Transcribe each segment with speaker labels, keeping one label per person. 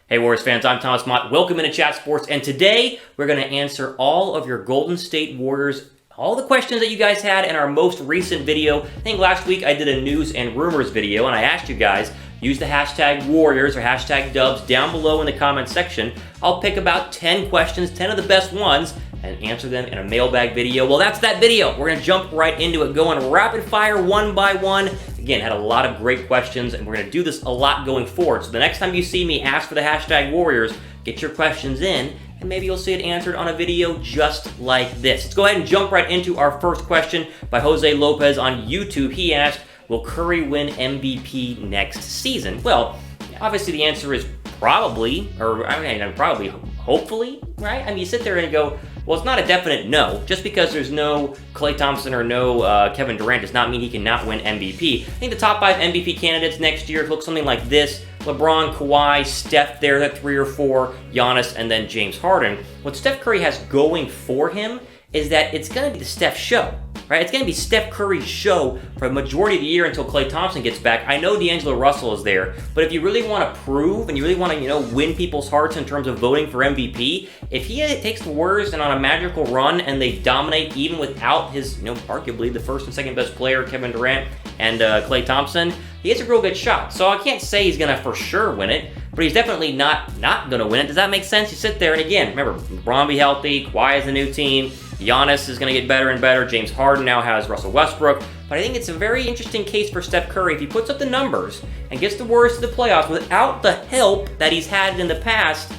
Speaker 1: Hey Warriors fans, I'm Thomas Mott. Welcome into Chat Sports, and today we're going to answer all of your Golden State Warriors, all the questions that you guys had in our most recent video. I think last week I did a news and rumors video, and I asked you guys, use the hashtag Warriors or hashtag Dubs down below in the comment section. I'll pick about 10 questions, 10 of the best ones, and answer them in a mailbag video. Well, that's that video. We're going to jump right into it, going rapid fire one by one. Again, had a lot of great questions, and we're going to do this a lot going forward. So the next time you see me ask for the hashtag Warriors, get your questions in, and maybe you'll see it answered on a video just like this. Let's go ahead and jump right into our first question by Jose Lopez on YouTube. He asked, will Curry win MVP next season? Well, obviously the answer is probably, or I mean, probably, hopefully, right? I mean, you sit there and go, well, it's not a definite no. Just because there's no Klay Thompson or no Kevin Durant does not mean he cannot win MVP. I think the top 5 MVP candidates next year look something like this. LeBron, Kawhi, Steph there at 3 or 4, Giannis, and then James Harden. What Steph Curry has going for him is that it's going to be the Steph show, right? It's going to be Steph Curry's show for the majority of the year until Klay Thompson gets back. I know DAngelo Russell is there, but if you really want to prove and you really want to, win people's hearts in terms of voting for MVP, if he takes the Warriors and on a magical run and they dominate even without his, arguably the first and second best player, Kevin Durant and Klay Thompson, he has a real good shot. So I can't say he's going to for sure win it, but he's definitely not going to win it. Does that make sense? You sit there, and again, remember, LeBron be healthy, Kawhi is a new team, Giannis is going to get better and better, James Harden now has Russell Westbrook, but I think it's a very interesting case for Steph Curry. If he puts up the numbers and gets the Warriors to the playoffs without the help that he's had in the past,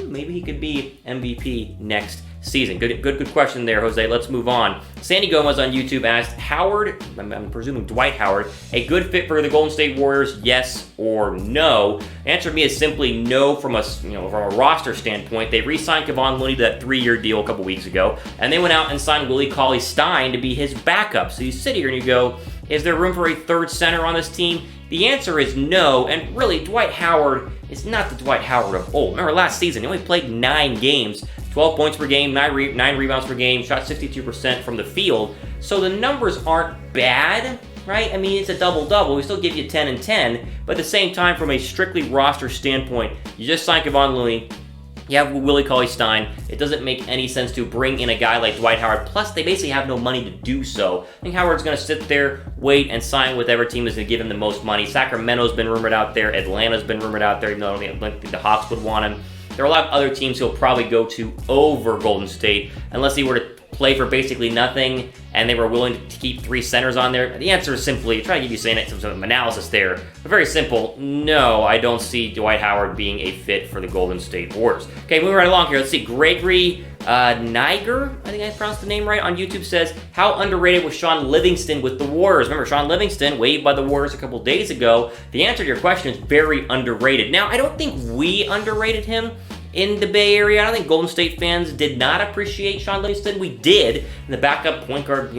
Speaker 1: maybe he could be MVP next season. Good question there, Jose. Let's move on. Sandy Gomez on YouTube asked, Howard, I'm presuming Dwight Howard, a good fit for the Golden State Warriors, yes or no? The answer to me is simply no from a roster standpoint. They re-signed Kevon Looney to that 3-year deal a couple weeks ago, and they went out and signed Willie Cauley-Stein to be his backup. So you sit here and you go, is there room for a third center on this team? The answer is no, and really, Dwight Howard is not the Dwight Howard of old. Remember last season, he only played 9 games, 12 points per game, 9 rebounds per game, shot 62% from the field. So the numbers aren't bad, right? I mean, it's a double-double. We still give you 10 and 10, but at the same time, from a strictly roster standpoint, you just signed Kevon Looney, you have Willie Cauley-Stein. It doesn't make any sense to bring in a guy like Dwight Howard. Plus, they basically have no money to do so. I think Howard's going to sit there, wait, and sign with whatever team that's going to give him the most money. Sacramento's been rumored out there. Atlanta's been rumored out there, even though I don't think the Hawks would want him. There are a lot of other teams he'll probably go to over Golden State, unless he were to play for basically nothing and they were willing to keep 3 centers on there. The answer is simply, trying to give you some analysis there, but very simple, no, I don't see Dwight Howard being a fit for the Golden State Warriors. Okay, moving right along here, let's see, Gregory Niger, I think I pronounced the name right, on YouTube says, how underrated was Sean Livingston with the Warriors? Remember, Sean Livingston, waived by the Warriors a couple days ago. The answer to your question is very underrated. Now, I don't think we underrated him in the Bay Area. I don't think Golden State fans did not appreciate Sean Livingston. We did. And the backup point guard,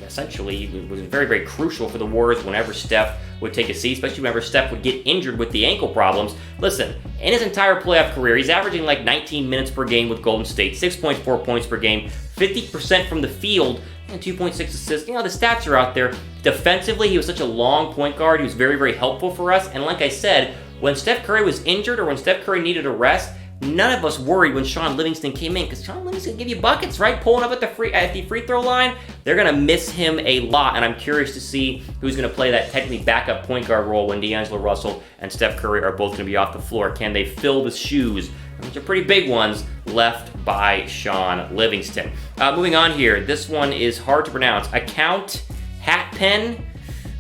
Speaker 1: essentially was very, very crucial for the Warriors whenever Steph would take a seat, especially whenever Steph would get injured with the ankle problems. Listen, in his entire playoff career, he's averaging like 19 minutes per game with Golden State, 6.4 points per game, 50% from the field, and 2.6 assists. The stats are out there. Defensively, he was such a long point guard. He was very, very helpful for us. And like I said, when Steph Curry was injured or when Steph Curry needed a rest, none of us worried when Sean Livingston came in, because Sean Livingston can give you buckets, right? Pulling up at the free throw line. They're going to miss him a lot, and I'm curious to see who's going to play that technically backup point guard role when DAngelo Russell and Steph Curry are both going to be off the floor. Can they fill the shoes, which are pretty big ones, left by Sean Livingston? Moving on here, this one is hard to pronounce. Account Hat Pen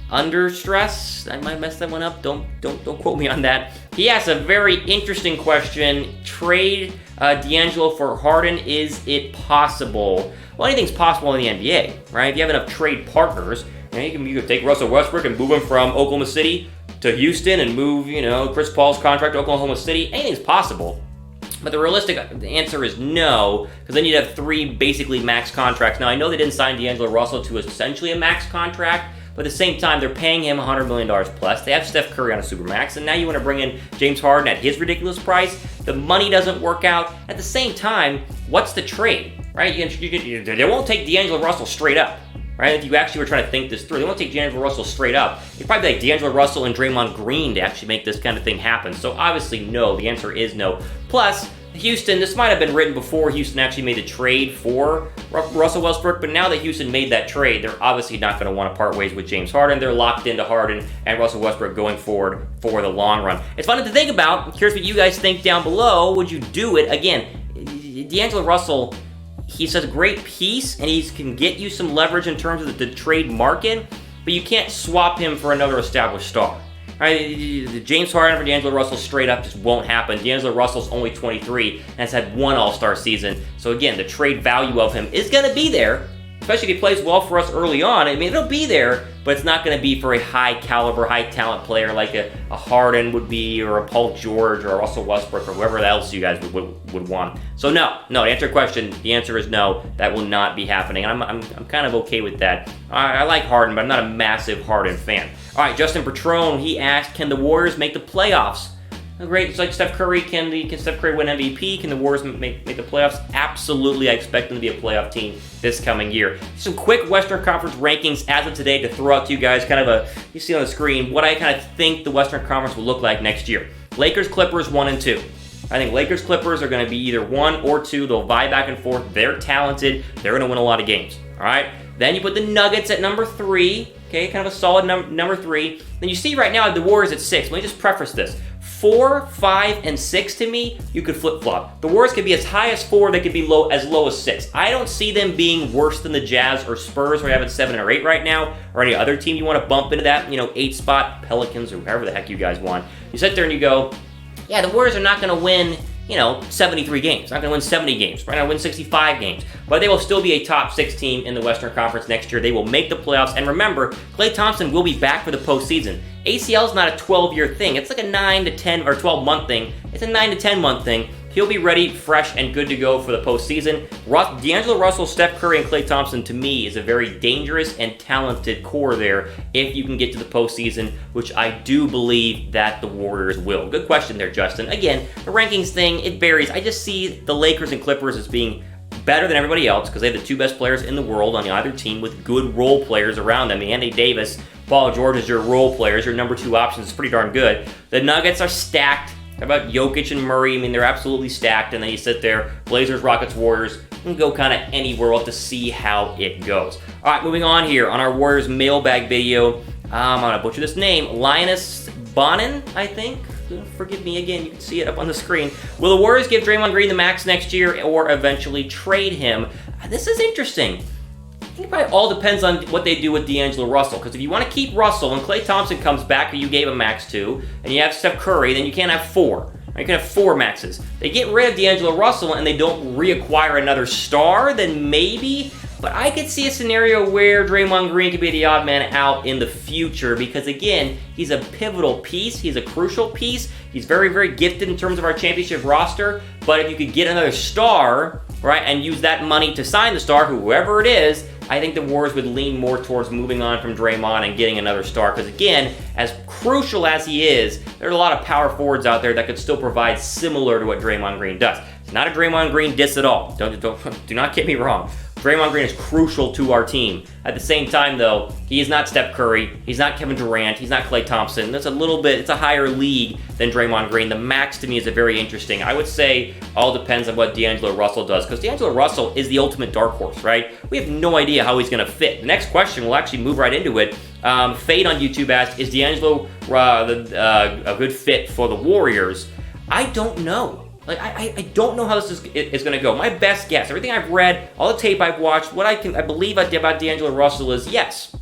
Speaker 1: Under Stress. I might mess that one up. Don't quote me on that. He asks a very interesting question. Trade DAngelo for Harden, is it possible? Well, anything's possible in the NBA, right? If you have enough trade partners, you can take Russell Westbrook and move him from Oklahoma City to Houston and move, Chris Paul's contract to Oklahoma City. Anything's possible. But the realistic answer is no, because then you'd have 3 basically max contracts. Now, I know they didn't sign DAngelo Russell to essentially a max contract, but at the same time, they're paying him $100 million plus. They have Steph Curry on a supermax, and now you want to bring in James Harden at his ridiculous price. The money doesn't work out. At the same time, what's the trade, right? They won't take DAngelo Russell straight up. right? If you actually were trying to think this through, they won't take DAngelo Russell straight up. It'd probably be like DAngelo Russell and Draymond Green to actually make this kind of thing happen. So obviously, no. The answer is no. Plus, Houston, this might have been written before Houston actually made the trade for Russell Westbrook, but now that Houston made that trade, they're obviously not going to want to part ways with James Harden. They're locked into Harden and Russell Westbrook going forward for the long run. It's fun to think about. I'm curious what you guys think down below. Would you do it? Again, DAngelo Russell, he's a great piece, and he can get you some leverage in terms of the trade market, but you can't swap him for another established star. Right, James Harden for DAngelo Russell straight up just won't happen. DAngelo Russell's only 23 and has had one All-Star season. So again, the trade value of him is going to be there, especially if he plays well for us early on. I mean, it'll be there, but it's not going to be for a high-caliber, high-talent player like a Harden would be, or a Paul George, or a Russell Westbrook, or whoever else you guys would want. So no, to answer your question, the answer is no. That will not be happening. I'm kind of okay with that. I like Harden, but I'm not a massive Harden fan. All right, Justin Petrone, he asked, can the Warriors make the playoffs? Great, it's like Steph Curry. Can Steph Curry win MVP? Can the Warriors make the playoffs? Absolutely, I expect them to be a playoff team this coming year. Some quick Western Conference rankings as of today to throw out to you guys, you see on the screen, what I kind of think the Western Conference will look like next year. Lakers, Clippers, 1 and 2. I think Lakers, Clippers are going to be either 1 or 2. They'll vie back and forth. They're talented. They're going to win a lot of games, all right? Then you put the Nuggets at number 3, okay, kind of a solid number 3. Then you see right now the Warriors at 6. Let me just preface this. 4, 5, and 6 to me, you could flip-flop. The Warriors could be as high as 4, they could be as low as 6. I don't see them being worse than the Jazz or Spurs, where you have it 7 or 8 right now, or any other team you want to bump into that, 8 spot, Pelicans, or whoever the heck you guys want. You sit there and you go, yeah, the Warriors are not going to win 73 games. Not going to win 70 games. Right now, win 65 games. But they will still be a top 6 team in the Western Conference next year. They will make the playoffs. And remember, Klay Thompson will be back for the postseason. ACL is not a 12-year thing. It's like a 9 to 10 or 12-month thing. It's a 9 to 10-month thing. He'll be ready, fresh, and good to go for the postseason. DAngelo Russell, Steph Curry, and Klay Thompson, to me, is a very dangerous and talented core there if you can get to the postseason, which I do believe that the Warriors will. Good question there, Justin. Again, the rankings thing, it varies. I just see the Lakers and Clippers as being better than everybody else because they have the 2 best players in the world on either team with good role players around them. Anthony Davis, Paul George is your role players, your number 2 options. It's pretty darn good. The Nuggets are stacked. How about Jokic and Murray? I mean, they're absolutely stacked, and then you sit there, Blazers, Rockets, Warriors, you can go kind of anywhere. We'll have to see how it goes. All right, moving on here on our Warriors mailbag video. I'm going to butcher this name. Linus Bonin, I think. Forgive me again, you can see it up on the screen. Will the Warriors give Draymond Green the max next year or eventually trade him? This is interesting. I think it probably all depends on what they do with DAngelo Russell, because if you want to keep Russell and Klay Thompson comes back, who you gave a max to, and you have Steph Curry, then you can't have 4. You can have 4 maxes. They get rid of DAngelo Russell and they don't reacquire another star, then maybe. But I could see a scenario where Draymond Green could be the odd man out in the future because, again, he's a pivotal piece. He's a crucial piece. He's very, very gifted in terms of our championship roster. But if you could get another star, right, and use that money to sign the star, whoever it is, I think the Warriors would lean more towards moving on from Draymond and getting another star. Because, again, as crucial as he is, there's a lot of power forwards out there that could still provide similar to what Draymond Green does. It's not a Draymond Green diss at all. Do not get me wrong. Draymond Green is crucial to our team. At the same time, though, he is not Steph Curry. He's not Kevin Durant. He's not Klay Thompson. It's a higher league than Draymond Green. The max to me is a very interesting. I would say all depends on what DAngelo Russell does, because DAngelo Russell is the ultimate dark horse, right? We have no idea how he's going to fit. The next question, we'll actually move right into it. Fade on YouTube asked, is DAngelo a good fit for the Warriors? I don't know. I don't know how this is going to go. My best guess, everything I've read, all the tape I've watched, what I believe about DAngelo Russell is, yes,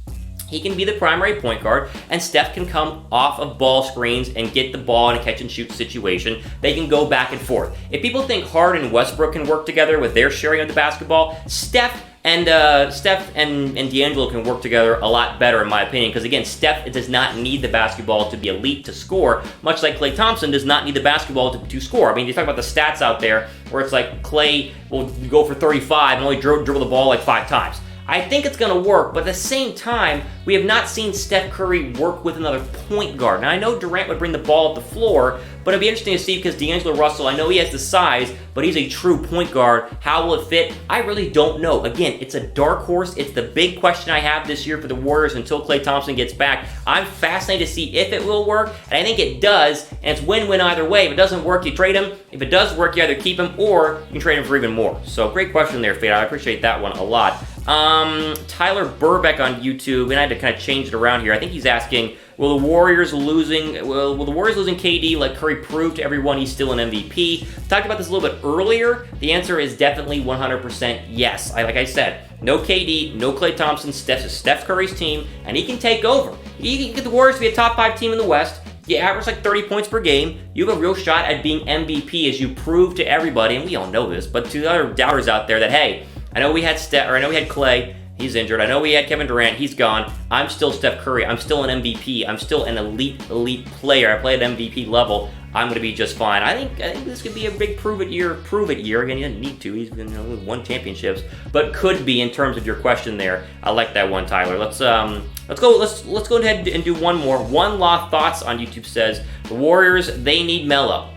Speaker 1: he can be the primary point guard, and Steph can come off of ball screens and get the ball in a catch-and-shoot situation. They can go back and forth. If people think Harden and Westbrook can work together with their sharing of the basketball, Steph and DAngelo can work together a lot better, in my opinion, because, again, Steph does not need the basketball to be elite to score, much like Klay Thompson does not need the basketball to score. I mean, you talk about the stats out there where it's like Klay will go for 35 and only dribble the ball like 5 times. I think it's going to work, but at the same time, we have not seen Steph Curry work with another point guard. Now, I know Durant would bring the ball up the floor, but it'd be interesting to see because DAngelo Russell, I know he has the size, but he's a true point guard. How will it fit? I really don't know. Again, it's a dark horse. It's the big question I have this year for the Warriors until Klay Thompson gets back. I'm fascinated to see if it will work, and I think it does, and it's win-win either way. If it doesn't work, you trade him. If it does work, you either keep him or you can trade him for even more. So great question there, Fade. I appreciate that one a lot. Tyler Burbeck on YouTube, and I had to kind of change it around here. I think he's asking, will the Warriors losing KD let Curry prove to everyone he's still an MVP? Talked about this a little bit earlier. The answer is definitely 100% yes. Like I said, no KD, no Klay Thompson. Steph Curry's team, and he can take over. You can get the Warriors to be a top 5 team in the West. You average like 30 points per game. You have a real shot at being MVP as you prove to everybody, and we all know this, but to the other doubters out there that, hey, I know we had Steph, or I know we had Klay, he's injured. I know we had Kevin Durant, he's gone. I'm still Steph Curry. I'm still an MVP. I'm still an elite player. I play at MVP level. I'm going to be just fine. I think this could be a big prove it year. Again, he doesn't need to. He's been won championships, but could be in terms of your question there. I like that one, Tyler. Let's go ahead and do one more. One Law Thoughts on YouTube says the Warriors, they need Melo.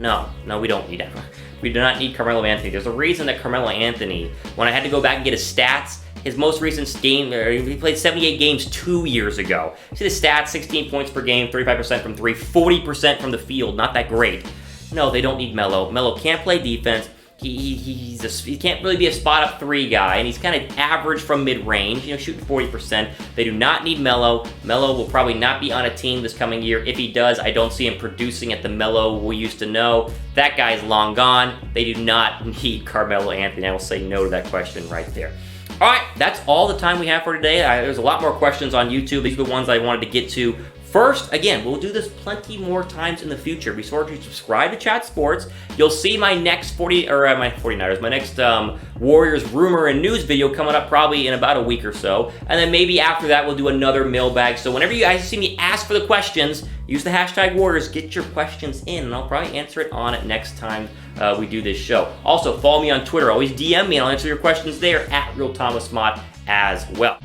Speaker 1: No, we don't need him. We do not need Carmelo Anthony. There's a reason that Carmelo Anthony, when I had to go back and get his stats, his most recent game, he played 78 games 2 years ago. See the stats, 16 points per game, 35% from 3, 40% from the field. Not that great. No, they don't need Melo. Melo can't play defense. He can't really be a spot-up 3 guy, and he's kind of average from mid-range, shooting 40%. They do not need Melo. Melo will probably not be on a team this coming year. If he does, I don't see him producing at the Melo we used to know. That guy's long gone. They do not need Carmelo Anthony. I will say no to that question right there. All right, that's all the time we have for today. There's a lot more questions on YouTube. These are the ones I wanted to get to first. Again, we'll do this plenty more times in the future. Be sure to subscribe to Chat Sports. You'll see my next my next Warriors rumor and news video coming up probably in about a week or so. And then maybe after that, we'll do another mailbag. So whenever you guys see me ask for the questions, use the hashtag Warriors, get your questions in, and I'll probably answer it on it next time we do this show. Also, follow me on Twitter. Always DM me, and I'll answer your questions there at RealThomasMott as well.